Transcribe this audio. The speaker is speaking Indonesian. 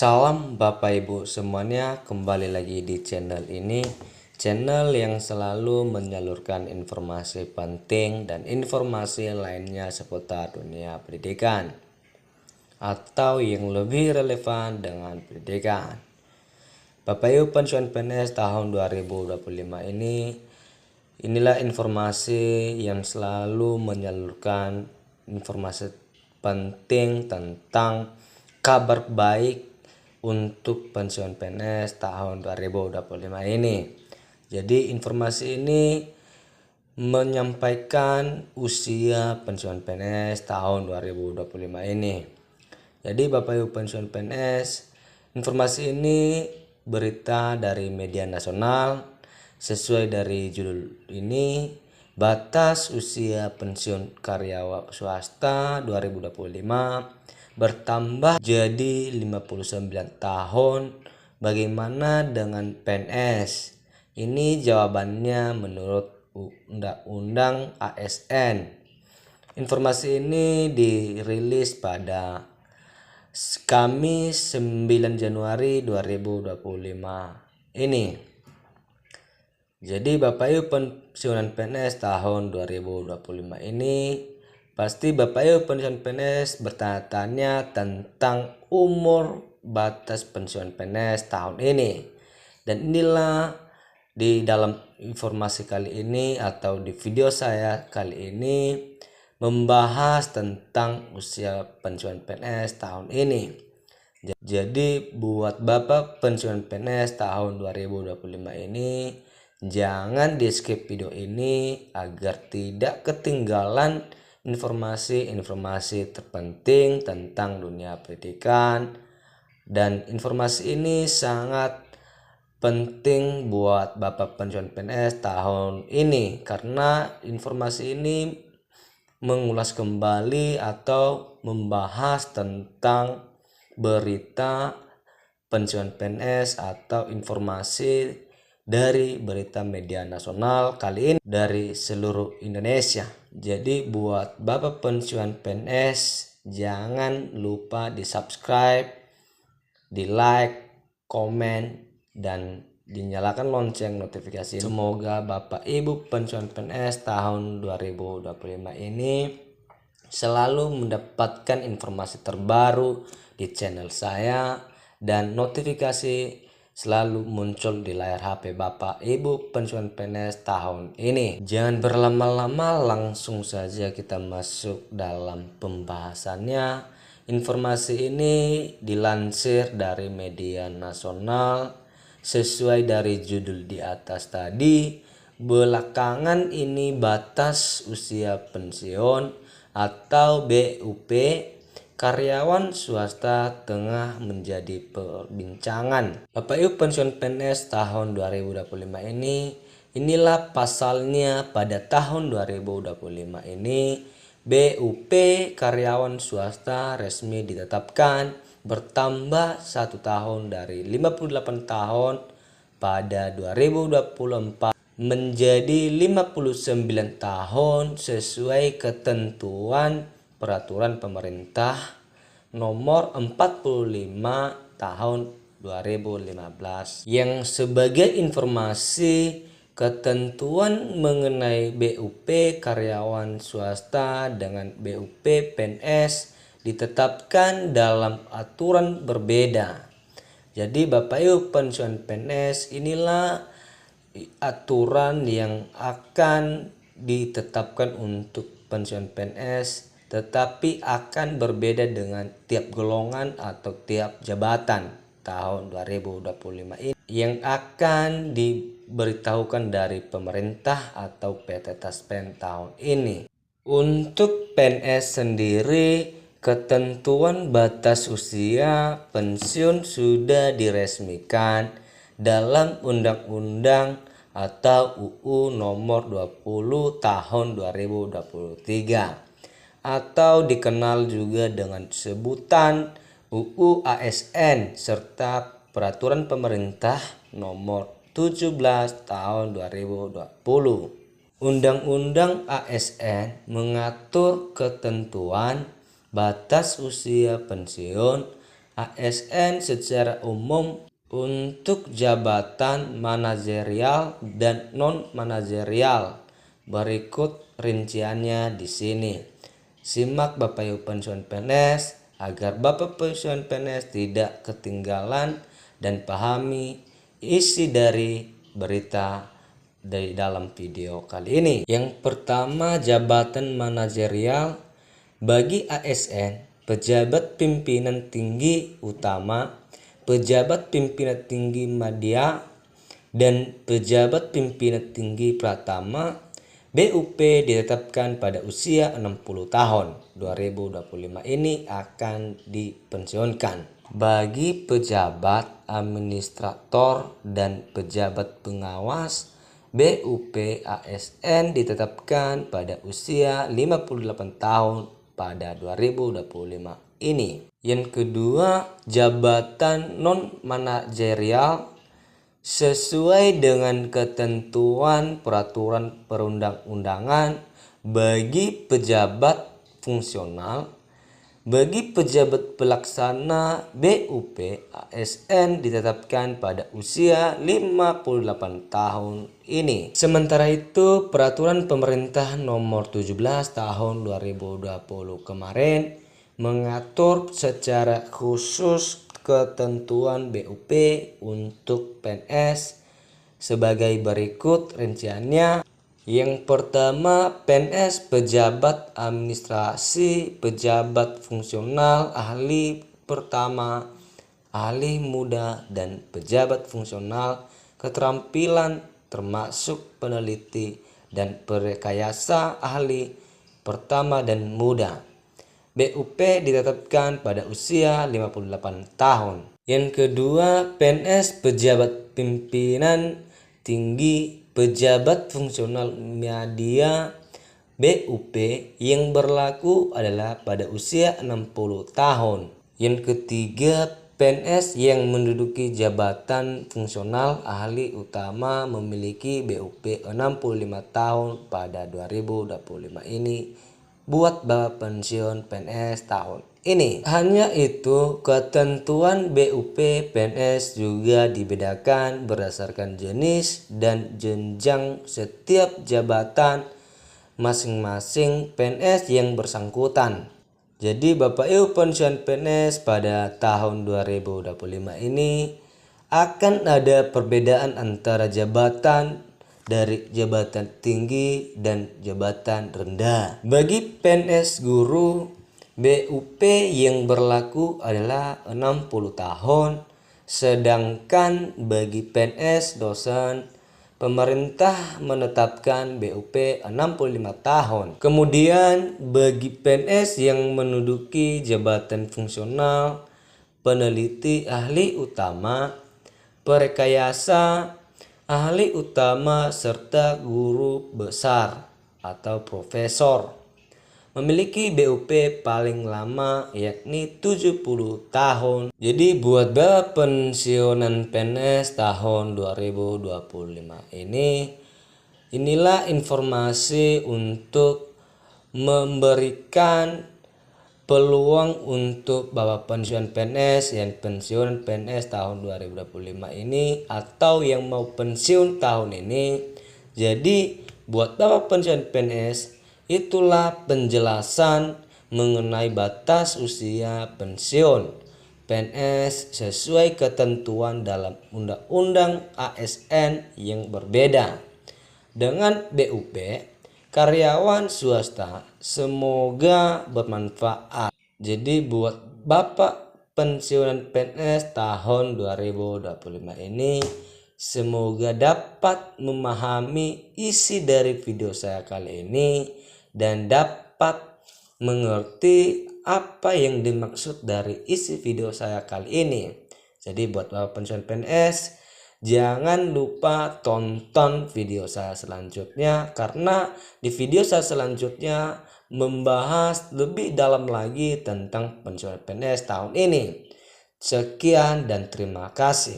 Salam Bapak Ibu semuanya, kembali lagi di channel ini, channel yang selalu menyalurkan informasi penting dan informasi lainnya seputar dunia pendidikan atau yang lebih relevan dengan pendidikan. Bapak Ibu pensiun PNS tahun 2025 inilah informasi yang selalu menyalurkan informasi penting tentang kabar baik untuk pensiun PNS tahun 2025 ini. Jadi informasi ini menyampaikan usia pensiun PNS tahun 2025 ini. Jadi Bapak Ibu pensiun PNS, informasi ini berita dari media nasional. Sesuai dari judul ini, batas usia pensiun karyawan swasta 2025 bertambah jadi 59 tahun. Bagaimana dengan PNS? Ini jawabannya menurut Undang-Undang ASN. Informasi ini dirilis pada Kamis 9 Januari 2025 ini. Jadi Bapak Ibu pensiunan PNS tahun 2025 ini, pasti Bapak Ibu pensiun PNS bertanya-tanya tentang umur batas pensiun PNS tahun ini. Dan inilah di dalam informasi kali ini atau di video saya kali ini membahas tentang usia pensiun PNS tahun ini. Jadi buat Bapak pensiun PNS tahun 2025 ini, jangan di skip video ini agar tidak ketinggalan informasi-informasi terpenting tentang dunia pendidikan. Dan informasi ini sangat penting buat Bapak pensiun PNS tahun ini, karena informasi ini mengulas kembali atau membahas tentang berita pensiun PNS atau informasi dari berita media nasional kali ini dari seluruh Indonesia. Jadi buat Bapak pensiun PNS, jangan lupa di subscribe, di like, komen, dan dinyalakan lonceng notifikasi. Semoga Bapak Ibu pensiun PNS tahun 2025 ini selalu mendapatkan informasi terbaru di channel saya dan notifikasi selalu muncul di layar HP Bapak Ibu pensiun PNS tahun ini. Jangan berlama-lama, langsung saja kita masuk dalam pembahasannya. Informasi ini dilansir dari media nasional. Sesuai dari judul di atas tadi, belakangan ini batas usia pensiun atau BUP karyawan swasta tengah menjadi perbincangan. Bapak Ibu pensiun PNS tahun 2025 ini, inilah pasalnya pada tahun 2025 ini, BUP karyawan swasta resmi ditetapkan bertambah 1 tahun dari 58 tahun pada 2024 menjadi 59 tahun sesuai ketentuan peraturan pemerintah nomor 45 tahun 2015. Yang sebagai informasi, ketentuan mengenai BUP karyawan swasta dengan BUP PNS ditetapkan dalam aturan berbeda. Jadi Bapak Ibu pensiun PNS, inilah aturan yang akan ditetapkan untuk pensiun PNS, tetapi akan berbeda dengan tiap golongan atau tiap jabatan tahun 2025 ini yang akan diberitahukan dari pemerintah atau PT Taspen tahun ini. Untuk PNS sendiri, ketentuan batas usia pensiun sudah diresmikan dalam Undang-Undang atau UU nomor 20 tahun 2023 atau dikenal juga dengan sebutan UU ASN serta Peraturan Pemerintah nomor 17 tahun 2020. Undang-Undang ASN mengatur ketentuan batas usia pensiun ASN secara umum untuk jabatan manajerial dan non-manajerial. Berikut rinciannya di sini. Simak Bapak Ibu pensiun PNS agar Bapak pensiun PNS tidak ketinggalan dan pahami isi dari berita dari dalam video kali ini. Yang pertama, jabatan manajerial bagi ASN, pejabat pimpinan tinggi utama, pejabat pimpinan tinggi media, dan pejabat pimpinan tinggi pratama. BUP ditetapkan pada usia 60 tahun. 2025 ini akan dipensiunkan. Bagi pejabat administrator dan pejabat pengawas, BUP ASN ditetapkan pada usia 58 tahun pada 2025 ini. Yang kedua, jabatan non-manajerial sesuai dengan ketentuan peraturan perundang-undangan bagi pejabat fungsional. Bagi pejabat pelaksana, BUP ASN ditetapkan pada usia 58 tahun ini. Sementara itu, peraturan pemerintah nomor 17 tahun 2020 kemarin mengatur secara khusus ketentuan BUP untuk PNS sebagai berikut rinciannya. Yang pertama, PNS pejabat administrasi, pejabat fungsional, ahli pertama, ahli muda, dan pejabat fungsional keterampilan termasuk peneliti dan perekayasa ahli pertama dan muda. BUP ditetapkan pada usia 58 tahun. Yang kedua, PNS pejabat pimpinan tinggi, pejabat fungsional media, BUP yang berlaku adalah pada usia 60 tahun. Yang ketiga, PNS yang menduduki jabatan fungsional ahli utama memiliki BUP 65 tahun pada 2025 ini buat Bapak pensiun PNS tahun ini. Hanya itu, ketentuan BUP PNS juga dibedakan berdasarkan jenis dan jenjang setiap jabatan masing-masing PNS yang bersangkutan. Jadi Bapak Ibu pensiun PNS pada tahun 2025 ini akan ada perbedaan antara jabatan dari jabatan tinggi dan jabatan rendah. Bagi PNS guru, BUP yang berlaku adalah 60 tahun, sedangkan bagi PNS dosen, pemerintah menetapkan BUP 65 tahun. Kemudian bagi PNS yang menduduki jabatan fungsional, peneliti ahli utama, perekayasa ahli utama, serta guru besar atau profesor memiliki BUP paling lama yakni 70 tahun. Jadi buat Bapak pensiunan PNS tahun 2025 ini, inilah informasi untuk memberikan peluang untuk Bapak pensiun PNS yang pensiun PNS tahun 2025 ini atau yang mau pensiun tahun ini. Jadi buat Bapak pensiun PNS, itulah penjelasan mengenai batas usia pensiun PNS sesuai ketentuan dalam Undang-Undang ASN yang berbeda. Dengan BUP karyawan swasta, semoga bermanfaat. Jadi buat Bapak pensiunan PNS tahun 2025 ini, semoga dapat memahami isi dari video saya kali ini dan dapat mengerti apa yang dimaksud dari isi video saya kali ini. Jadi buat Bapak pensiun PNS, jangan lupa tonton video saya selanjutnya, karena di video saya selanjutnya membahas lebih dalam lagi tentang pensiun PNS tahun ini. Sekian dan terima kasih.